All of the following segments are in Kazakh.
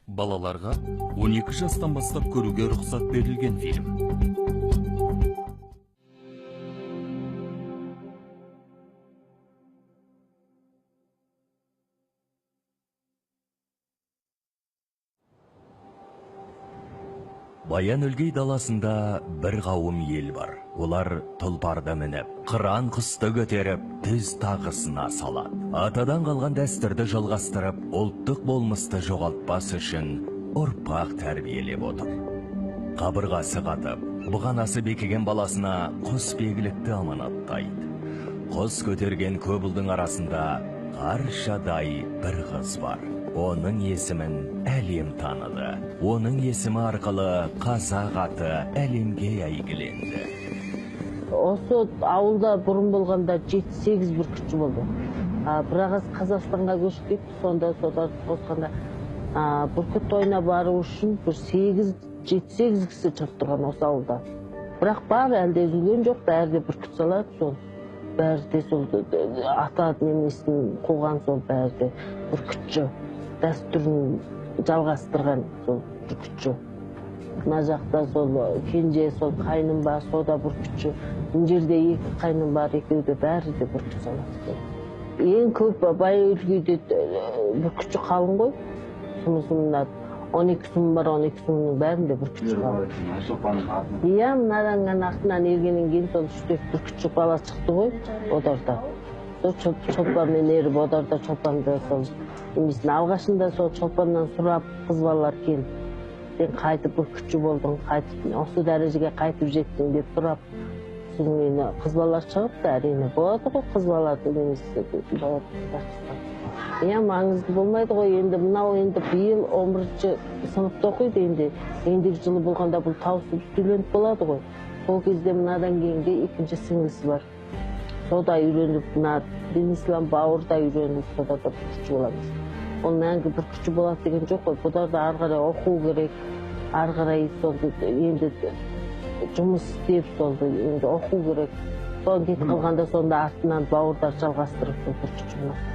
Балаларға 12 жастан бастап көруге рұқсат берілген фильм. Баян-Өлгей даласында бір қауым ел бар. Олар тұлпарды мініп, қыран құсты көтеріп, түз тағысына салады. Атадан қалған дәстүрді жалғастырып, ұлттық болмысты жоғалтпас үшін ұрпақ тәрбиелеп отыр. Қабырғасы қатып, бұғанасы бекіген баласына құсбегілікті аманаттайды. Құс көтерген көп ұлдың арасында қаршадай бір қыз бар. Оның есімін әлем таныды. Оның есімі арқылы қазақ аты әлемге әйгіленді. Осы ауылда бұрын болғанда 7-8 бүркітші болды. Бірақ Қазақстанға көшіп кетті, сонда соларды қосқанда бүркіт ойына бару үшін 7-8 кісі шығып тұрған осы ауылда. Бірақ бар, әлде үзілген жоқ, бәрі де бүркіт салады, сол. Бәрі де сол ата немесін қуған, сол бәрі де бүркітші. Дәстүрін жалғастырған сол бүркітші. Мына жақта сол кенже сол қайным бар, сода бүркітші. Мына жерде 2 қайным бар, екеуде бәрі де бүркіт салады. Ең көп Баян-Өлгейде бүркітші қалың ғой. Сумысында 12 сум бар, 12 сумның бәрінде бүркітші қалың. Иә, мынадан артынан ергеннен кейін сол 3-4 бүркітші бала шықты ғой, одарда. Шолпанмен еріп, одарда шолпанды сол емесін алғашында сол шолпаннан сұрап қыз балалар келді. Сен қайтып бүркітші болдың, осы дәрежеге қайтып жеттің деп сұрап, сосын қыз балалар шығыпты, әрине болады ғой, қыз балаларды немесе иә, маңызды болмайды ғой. Енді мынау енді биыл 11-ші сыныпта оқиды, ендігі жылы болғанда бұл таусып студент болады ғой. Сол кезде мынадан кейінгі 2-ші сіңлісі бар. Сода үйреніп, мына Денислам бауырда үйреніп, сода да бүркітші боламыз. Ол мәңгі бүркітші болады деген жоқ қой. Бұда да ары қарай оқу керек, ары қарай солды енді жұмыс істеп, солды енді оқу керек. Соны кетіп қалғанда сонда артынан бауырдар жалғастырып бүркітші болады.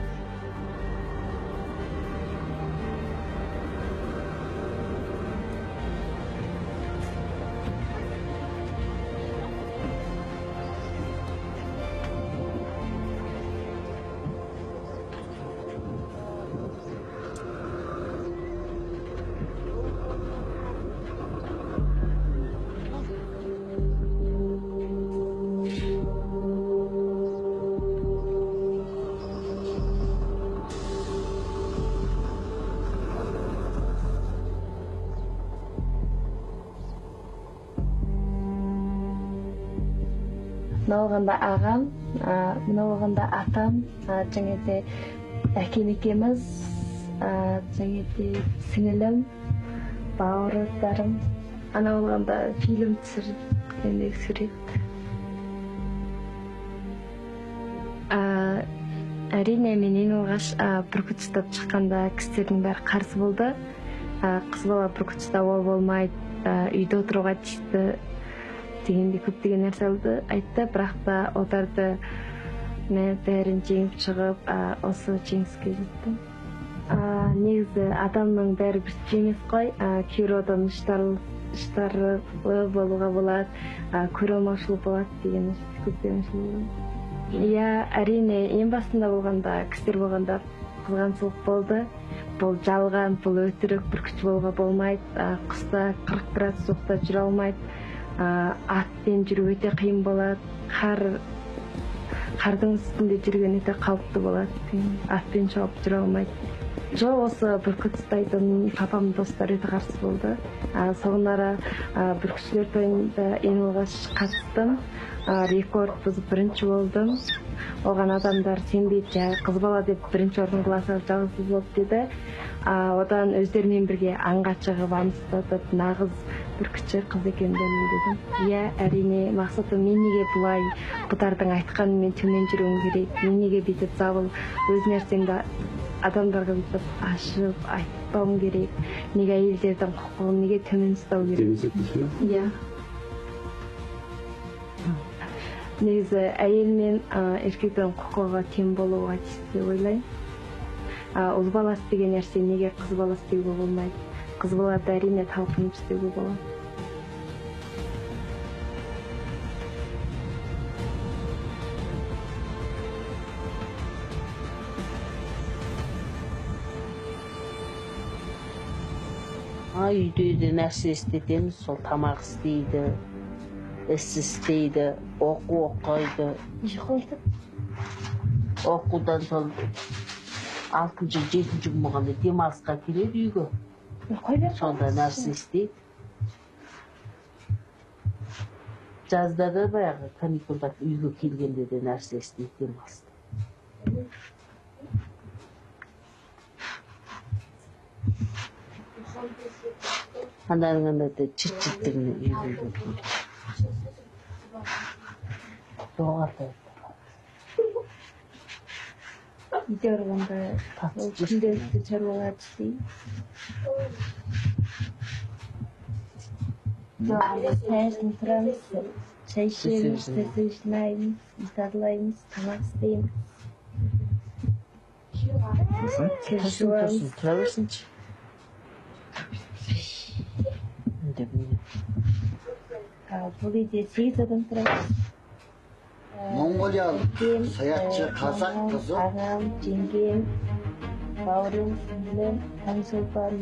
Мына болғанда ағам, мына болғанда атам, және де әкем екеуміз, және де сіңілім, бауырларым. Ана болғанда фильм түсіргендегі сурет. Әрине, мен ең алғаш бүркіт ұстап шыққанда кісілердің бәрі қарсы болды. Қыз бала бүркіт ұстауға болмайды, үйде отыруға тиісті дегенде көптеген нәрселерді айтты, бірақ та оларды бәрін жеңіп шығып, осы жеңіске жеттім. Негізі адамның бәрі бірдей емес қой, кейбір адам іштарлы болуға болады, көре алмаушылық болады деген көздеріншілігі. Иә, әрине, ең басында болғанда, кісілер болғанда қызғаншылық болды. Бұл жалған, бұл өтірік, бүркітші болуға болмайды, қыста 40 градус суықта жүре алмайды. Атпен жүру өте қиын болады, қардың үстінде жүрген өте қауіпті болады, атпен шауып жүре алмайды. Жоқ, осы бүркіт ұстайтын папамның достары өте қарсы болды. Соңында бүркітшілер тойында ең алғаш қатыстым, рекорд бұзып бірінші болдым. Оған адамдар сенбейді, қыз бала деп бірінші орын алса жалғыз болды деді. Одан өздерімен бірге аңға шығып анықтатып, нағыз бүркітші қыз екенін дәлелдедім. Иә, әрине, мақсатым мен неге бұлай бұлардың айтқанымен төмен жүруім керек, мен неге бүйтіп забыл өз нәрсемді адамдарға бүйтіп ашып айтпауым керек, неге әйелдердің құқығын неге төмен ұстау керек. Иә. Негізі әйел мен еркектің құқығы тең болуға тиісті деп ойлаймын. Ұл баласы деген нәрсе неге қыз баласы деуге болмайды? Қыз балада әрине талпынып істеуге болады. Үйде нәрсе істетеміз, сол тамақ істейді, іс істейді, оқиды. Оқудан сол 6-7 күн болғанда демалысқа келеді үйге. Сонда нәрсе істейді. Жазда да баяғы каникулда үйге келгенде де нәрсе істейді, демалысты. Андарыңында да чит-читтігіне үйге келді. Доғарды. Үйде ұрғанда күнделікті шаруаларды істеймін. Таңертең тұрамыз, шай ішеміз, төсек жинаймыз, үй тазалаймыз, тамақ істейміз. Тұрсын, тұра берсінші. Бұл үйде 8 адам тұрамыз. Монғолиялық саятшы қазақ қызы. Ағам, жеңгем, бауырым, сіңлім, Таңшолпан,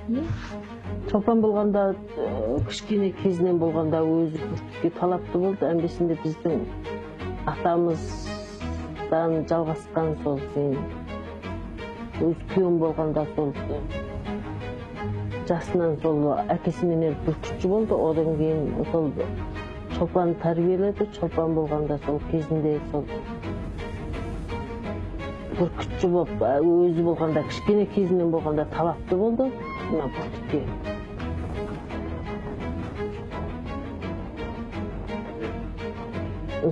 мен. Чолпан болғанда, кішкене кезінен болғанда өзі бүркітке талапты болды. Әмбесінде біздің атамыздан жалғасқан сол өз күйеуім болғанда сол жасынан сол әкесіменен бүркітші болды. Одан кейін сол Чолпан тәрбиеледі. Чолпан болғанда сол кезінде сол бүркітші болып, өзі болғанда кішкене кезінен болғанда талапты болды. Мына бүркітке.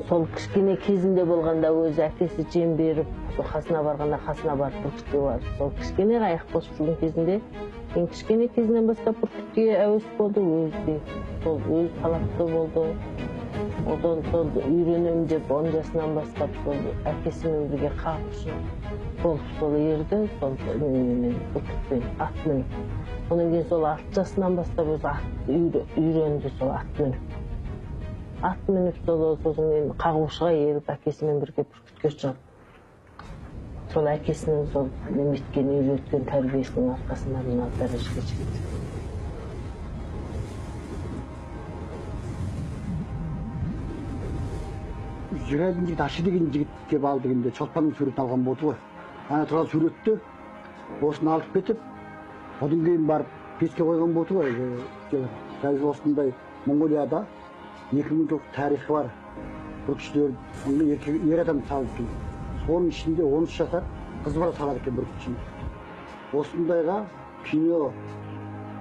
Сол кішкене кезінде болғанда өзі әкесі жем беріп, қасына барғанда қасына барып бүркітке барып. Сол кішкене аяқ басып жүрген кезінде, кішкене кезінен бастап бүркітке әуес болды. Сол өз талапты болды. Одан сол үйренем деп 10 жасынан бастап сол әкесімен бірге қағушы болып сол ерді, сол бүркітпен ат мініп. Онан кейін сол 6 жасынан бастап өзі үйренді сол ат мініп. Ат мініп сосын қағушыға еріп әкесімен бірге бүркітке шығып. Сол әкесінің сол неметкен үйреткен тәрбиесінің арқасында мына дәрежеге жетті. Жүретін жігіт Ашы деген жігітке бал дегенде Чолпанның суретін алған болды ғой. Ана тұрған суретті осыны алып кетіп, одан кейін барып пешке қойған болды ғой. Қазір осындай Монғолияда 2000 жылдық тарихы бар. Бүркітшілер ер адам салып екен. Соның ішінде 13 жасар қыз бала салады екен бүркітшіні. Осындайға кино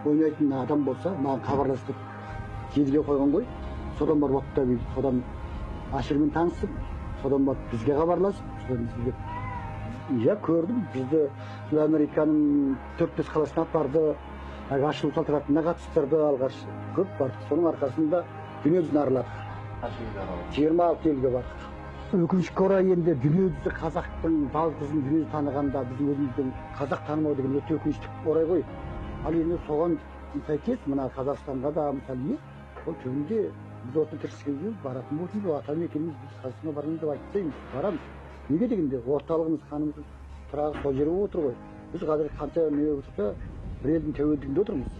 ойнайтын адам болса, маған хабарласып желіге қойған ғой. Содан барып отта бейді, содан Ашырмен танысып, содан барып бізге хабарласып, содан бізге. Иә, көрдім, бізді Американың 4-5 қаласына апарды, ашылу салтанатына қатыстырды, алғаш көп бардық. Соның арқасында дүниежүзін аралады. 26 елге бардық. Өкінішке орай енді дүниежүзі қазақтың балқызын дүниежүзі танығанда біздің өзіміздің қазақ танымау деген өте өкінішті орай ғой. Ал енді соған сәйкес мына Қазақстанға да мысалы ол түбінде біз осы тіршілікке баратын болсын, ата мекеніміз біз Қазақстанға барамыз деп айтпаймыз, барамыз. Неге дегенде орталығымыз қанымыз тұрағы сол жерге отыр ғой. Біз қазір қанша не болса бір елдің тәуелдігінде отырмыз.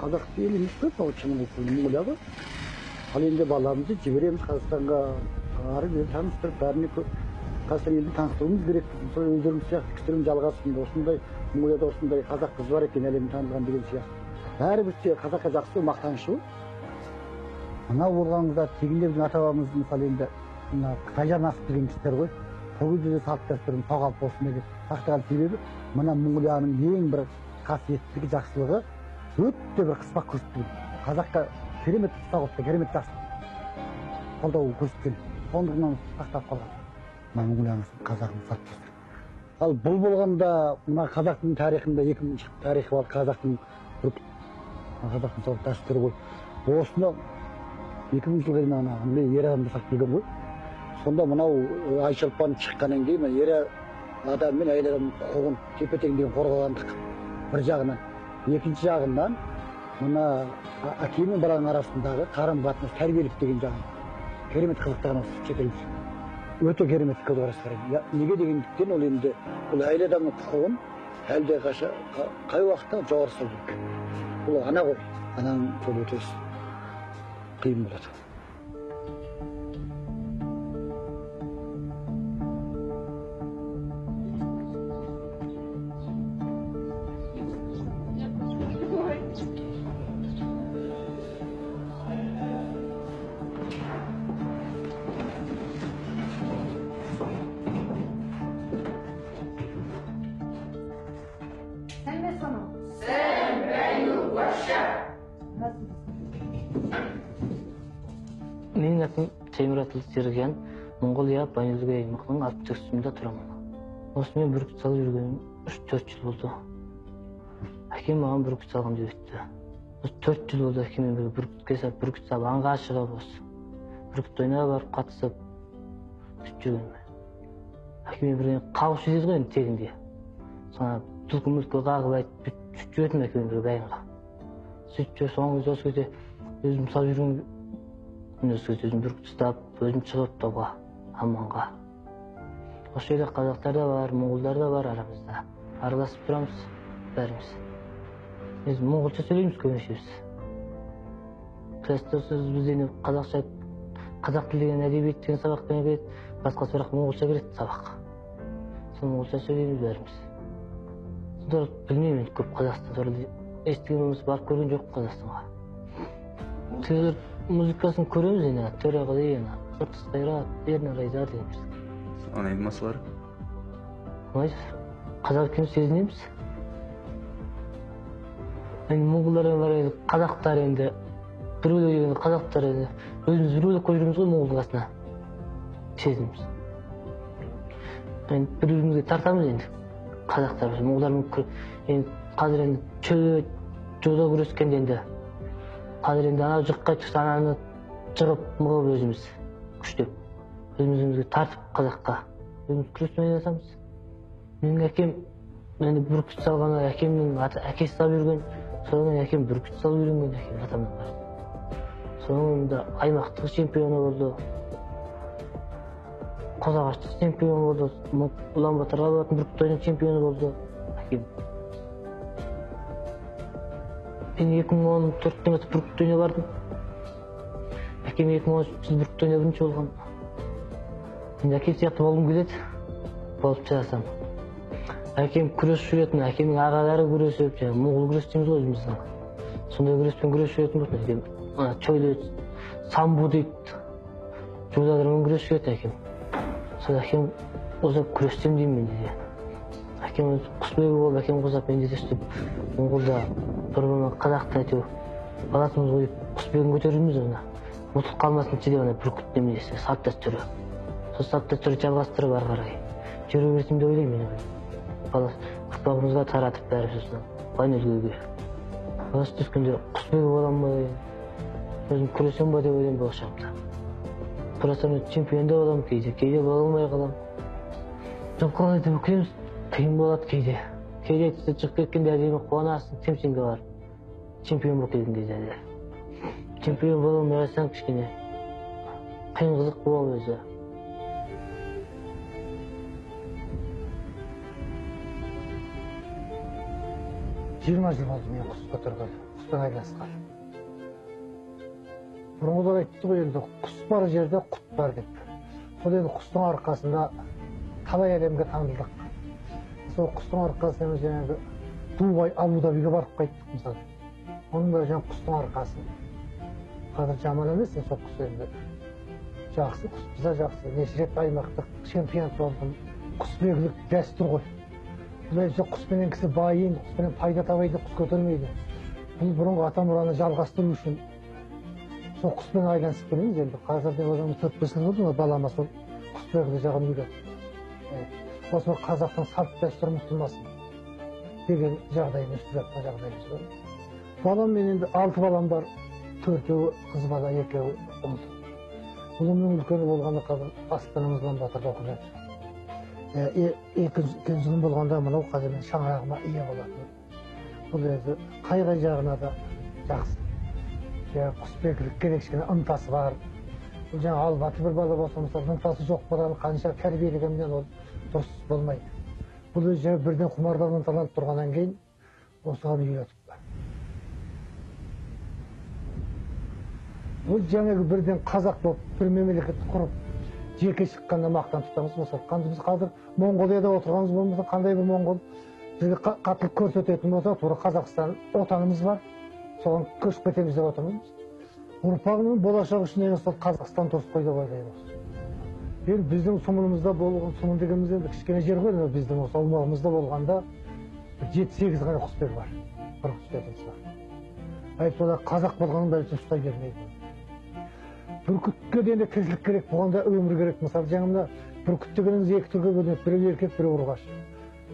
Қазақ ел емес пе, Монғолия ғой. Ал енді баламызды жібереміз Қазақстанға, ары бері таныстырып, бәріне Қазақстан елді таныстыруымыз керек. Сол өздеріміз сияқты кісілерін жалғасын, осындай Монғолияда осындай қазақ қыз бар екен, әлемде танылған деген сияқты. Бәріміз қазаққа жақсы мақтанышы ғой. Мынау болғанымызда тегінде біздің ата-бабамыз мысалы енді Қытайжан асып деген кісілер ғой. Сол кезде де салт дәстүрін сақталып болсын деп сақтаған себебі мына Монғолияның ең бір қасиеттілігі, жақсылығы өте бір қыспақ көрсеткен. Қазаққа керемет ұстағытты, керемет жақсы қолдау көрсеткен. Сондығынан сақтап қалған. Мына Монғолияның қазақтың салт дәстүрі. Ал бұл болғанда мына қазақтың тарихында 2000 жылдық тарихы бар, қазақтың салт дәстүрі ғой. Осыны 2000 жылға дейін ер адамды сақтап келген ғой. Сонда мынау Айшолпан шыққаннан кейін ер адам мен әйел адамның құқығын тепе теңдігін қорғағандық бір жағынан. Екінші жағынан мына әке мен баланың арасындағы қарым қатынас тәрбиелік деген жағын керемет қызықтаған осы шетелде. Өте керемет көзқарас бар. Неге дегендіктен ол енді бұл әйел адамның құқығын әлде қай уақытта жоғары ұстау керек. Бұл ана ғой, ананың жолы өте қиын болады. Менің атым Теміратұлы Серген, Монғолия Байнөлгей аймағының Артекстімде тұрамын. Осымен бүркіт салып жүргенім 3-4 жыл болды. Әкем маған бүркіт салған деп өтті. 4 жыл болды әкеммен бірге бүркіт салып, аңға шығып осы. Бүркіт ойнауға барып қатысып сөйтіп жүргенмін. Әкеммен бірге қауышы дейді ғой енді тегінде. Соңға түлкі-мүлкі қағып айтып сөйтіп жүрдім әкеммен бірге байынға. Сөйтіп жүр, соңғы кезде осы кезде өзім салып жүрген өзім бүркіт ұстап, өзім шығып тауға, аманға. Осы жерде қазақтар да бар, моңғолдар да бар арамызда. Араласып тұрамыз, бәріміз. Біз моңғолша сөйлейміз көбінесе. Класста бізден қазақша, қазақ тілі деген әдебиет деген сабақ келеді, басқа сұрақ моңғолша келеді сабақ. Сол моңғолша сөйлейміз бәріміз. Сонда білмеймін көп Қазақстан туралы естіген болмаса барып көрген жоқ Қазақстанға. Телевизор музыкасын көреміз енді, Төреғали, Ыртыс Қайрат, Ернар Айдар деген берді. Ұнайды ма солар? Ұнайды. Қазақ екенін сезінеміз. Енді моңғолдар бар енді, қазақтар енді, бір бөлек енді қазақтар енді, өзіміз бір бөлек қойып жүрміз ғой моңғол қасына. Сезінеміз. Енді бір-бірімізге тартамыз енді. Қазақтар, моңғолдармен енді қазір енді чөлі жода күрескенде енді. Қазір енді ана жұққа түсті ананы жығып мұғып өзіміз күштеп. Өзімізге тартып қазаққа. Өзіміз күресмен айналысамыз. Менің әкем енді бүркіт салған, әкемнің әкесі салып жүрген. Содан әкем бүркіт салып үйренген әкем атамнан бар. Соңында аймақтық чемпионы болды. Қозағаштық чемпионы болды. Ұлан-Батырға баратын бүркіт ойынының чемпионы болды әкем. Мен 2014-тен бастап бүркіт ойнауға бардым. Әкем 2013 бүркіт ойнауға бірінші болған. Енді әкем сияқты болғым келеді, болып шығасам. Әкем күрес жүретін, әкемнің ағалары күресіп, моңғол күрес дейміз ғой өзіміздің. Сондай күреспен күрес жүретін болсын әкем. Чөйлі самбу дейді. Жодадармен күрес жүретін әкем. Сол әкем қосап күрестем деймін мен дейді. Әкем құсбегі болып, әкем қосап мен дейді сөйтіп, моңғолда бір-бірімен қазақты әйтеу баласымыз қойып құсбегін көтеріміз оны. Ұмытып қалмасын деп ана бүркіт неменесі, салт дәстүрі. Сол салт дәстүрді жалғастырып ары қарай жүре берсем деп ойлаймын мен. Ұрпағымызға таратып бәрі сосын Байнөлгейге. Осы түскенде құсбегі боламын ба, өзім күресем ба деп ойлаймын болашағымда. Құрасам чемпионда боламын кейде бола алмай қаламын. Жылқыға айтып өкінеміз, қиын болады кейде. Кейде айтыста шығып кеткенде әдемі қуанасың, темсенге бар. Чемпион болып келген кезде әдемі. Чемпион бола алмай қалсаң кішкене қиын қызық болады өзі. Жиырма жыл болды мен құс көтергелі, құспен айналысқалы. Бұрынғыдар айтты ғой енді құс бар жерде құт бар деп. Сол енді құстың арқасында талай әлемге танылдық. Сол құстың арқасында жаңағы Дубай, Абу-Дабиге барып қайттық мысалы. Оның бәрі жаңағы құстың арқасы. Қазір жаман емес, сол құс енді жақсы, құс бізде жақсы. Неше рет аймақтық чемпион болдым. Құсбегілік дәстүр ғой. Бұлайша құспенен кісі байын, құспенен пайда табайды, құс көтермейді. Бұл бұрынғы ата мұраны жалғастыру үшін сол құспен айланысып келеміз енді. Қазірден одан 4-5 жыл болды ма балама сол құсбегілік жағын үйретіп. Осы қазақтың салт дәстүрі ұмытылмасын деген жағдайын өстіп жатқан жағдайымыз бар. Балам мен енді 6 балам бар, 4-еуі қыз бала, 2-еуі ұл. Ұлымның үлкені болғаны қазір Астанамыздан Батырда оқып жатыр. екінші жылым болғанда мынау қазір мен шаңырағыма ие болатын. Бұл өзі қай жағына да жақсы. Құсбегілік керек, кішкене ынтасы бар. Бұл жаңа албаты бір бала болса, мысалы, ынтасы жоқ баланы қанша тәрбиелегенмен ол дұрыс болмайды. Бұл өзі бірден құмардан ынталанып тұрғаннан кейін осыған үйретіп. Бұл жаңағы бірден қазақ болып, бір мемлекетті құрып, жеке шыққанда мақтан тұтамыз. Мысалы, біз қазір Монғолияда отырғанымыз болмаса, қандай бір Монғол бізге қатылық көрсететін болса, тура Қазақстан отанымыз бар, соған көшіп кетеміз деп отырмыз. Ұрпағының болашағы үшін ең сол Қазақстан дұрыс қой деп ойлаймыз. Енді біздің сұмынымызда болған, сұмын дегеніміз енді кішкене жер ғой, біздің осы аумағымызда болғанда 7-8 ғана құсбегі бар, бір құсбегіміз бар. Сода қазақ болғанын бәрі ұстай бермейді. Бүркітке де тіршілік керек, бұғанда өмір керек. Мысалы, жаңында бүркіт дегеніміз екі түрге бөлінеді, біреу еркек, біреу ұрғаш.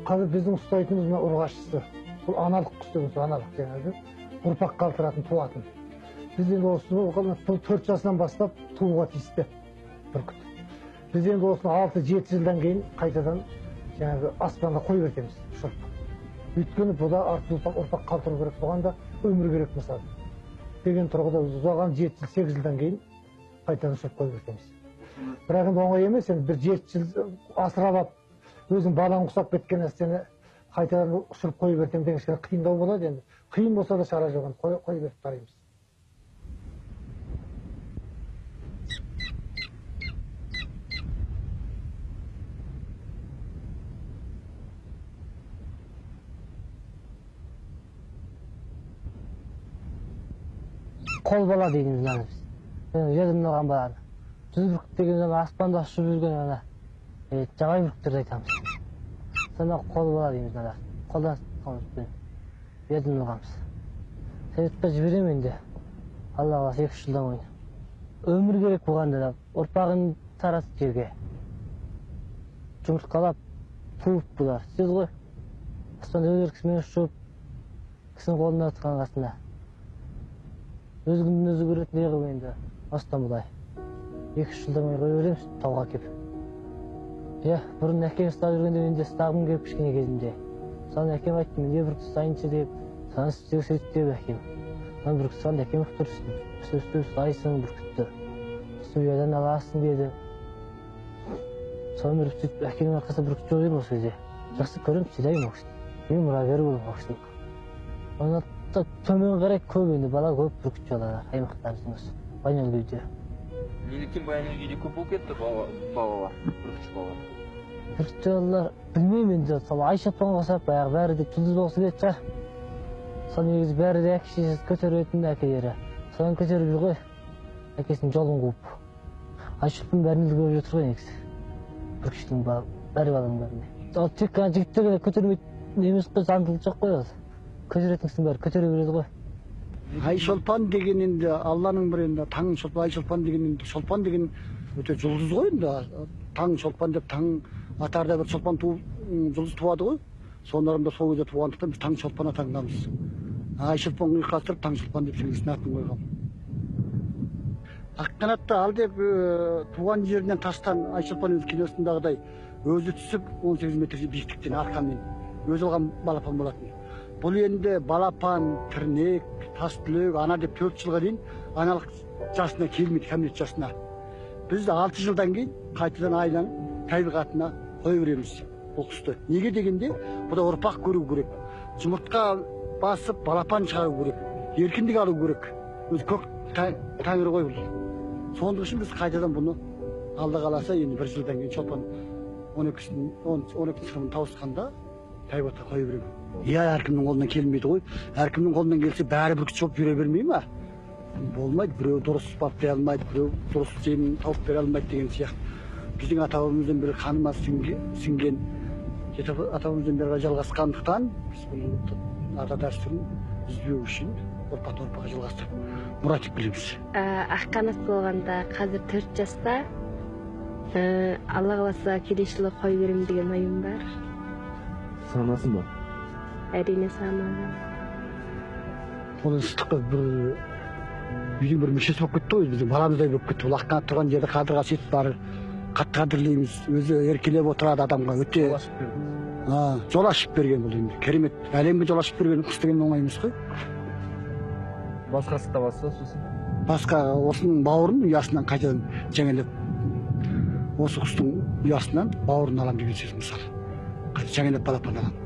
Қазір біздің ұстайтынымыз мына ұрғашысы. Бұл аналық құс деген сол аналық жаңағы ұрпақ қалдыратын, туатын. Біз енді осыны 4 жасынан бастап тууға тиісті бүркіт. Біз енді осыны 6-7 жылдан кейін қайтадан жаңағы аспанға қойып өтеміз. Өйткені бұда ұрпақ қалдыру керек, бұғанда өмір керек мысалы. Деген тұрғыда ұзаған 7-8 жылдан кейін қайтадан ұшырып қойып өтеміз. Бірақ енді оңай емес, енді бір 7 жыл асырап алып, өзің балаң құсап кеткен нәрсені қайтадан ұшырып қойып өтем деген кішкене қиындау болады енді. Қиын болса да шара жоқ, қойып өтіп қараймыз. Қол бала дейміз мына біз. Жерден алған баланы. Жүз бүркіт деген аспанда ұшып жүрген ана жабай бүркіттерді айтамыз. Сонда қол бала дейміз мына. Қолдан сыққанымызбен жерден алғанбыз. Советке жіберемін енді. Алла қаласа 2-3 жылдан кейін. Өмір керек болғанда да ұрпағын тарасып жерге. Жұмыртқалап туып бұлар. Сіз ғой. Аспанда өз еркісімен ұшып, кісінің қолында тұтқан қасында. Өз күнін өзі көретін не қылып енді осыдан бұлай. 2-3 жылдан қой өреміз тауға кеп. Бұрын әкем ұстап жүргенде мен де ұстағым келіп кішкене кезімде. Соны әкем айтты, мен де бүркіт ұстайыншы деп, соны сөйтіп деп әкем. Соны бүркіт ұстағанда әкем ұқтырсын. Үсті ұстайсың бүркітті. Ұядан аласың деді. Соны сөйтіп әкемнің арқасында бүркіт жоқ едім осы кезде. Жақсы көремін, сыйлаймын ол кісіні. Мен мұрагері болдым ол кісінің. Оны төмен қарай көп енді бала көп бүркітші олар аймақтарымыздың осы Баянауыл күйде. Неліктен Баянауыл күйде көп болып кетті балалар, бүркітші балалар? Бүркітші балалар білмеймін енді, сол Айшатпанға қосап, баяғы бәрі де жұлдыз болғысы келеді шығар. Сол негізі бәрі де әке-шешесі көтеретін әкелері. Содан көтеріп жүр ғой, әкесінің жолын қуып. Айшатпан бәрін көріп жатыр ғой негізі. Бүркітшінің бәрі баланың бәріне. Ол тек қана жігіттер көтермейді емес қой, заңдылық жоқ қой ол. Көтеретіңсің бәрі көтере береді ғой. Айшолпан деген енді Алланың бір енді таң шолпан, Айшолпан деген енді шолпан деген өте жұлдыз ғой енді. Таң шолпан деп таң атарда бір шолпан жұлдыз туады ғой. Сондарында сол кезде туғандықтан біз таң шолпан атанғанбыз. Айшолпан ұйқастырып таң шолпан деп сіңлісіне атын қойған. Аққанатты ал деп туған жерінен тастан Айшолпан өз киносындағыдай өзі түсіп 18 метр биіктіктен арқамен өзі алған балапан болатын. Бұл енді балапан, тірнек, тас түлек, ана деп 4 жылға дейін аналық жасына келмейді, кәмелет жасына. Біз 6 жылдан кейін қайтадан айдан табиғатына қой береміз бұл құсты. Неге дегенде, бұда ұрпақ көру керек. Жұмыртқа басып, балапан шығару керек. Еркіндік алу керек. Өз көк тәңір ғой бұл. Сондық үшін біз қайтадан бұны алда қаласа енді 1 жылдан кейін шолпан 12 сыныбын тауысқанда табиғатқа қой береміз. Әркімнің қолынан келмейді ғой. Әркімнің қолынан келсе бәрі бүркітші болып жүре бермей ма? Болмайды. Біреу дұрыс баптай алмайды, біреу дұрыс жемін тауып бере алмайды деген сияқты. Біздің ата-бабамыздан бері қаныма сіңген, ата-бабамыздан бері жалғасқандықтан біз бұл ата дәстүрін үзбеу үшін ұрпақтан ұрпаққа жалғастырып мұра етіп келеміз. Аққанат болғанда қазір 4 жаста. Алла қаласа келесі жылы қой беремін деген ойым бар. Санасың ба? Әрине санамын. Оның ыстыққа үйдің бір мүшесі болып кетті ғой, біздің баламыздай болып кетті. Ол аққанат тұрған жерде қадыр қасиет бар, қатты қадірлейміз. Өзі еркелеп отырады адамға, өте жол ашып берген бұл енді. Керемет. Әлемге жол ашып берген құс деген оңай емес қой. Басқасы да басқа сосын. Басқа осының бауырын ұясынан қайтадан жаңелеп, осы құстың ұясынан бауырын алам деген сөз мысалы. Қайта жаңелеп балапан алам.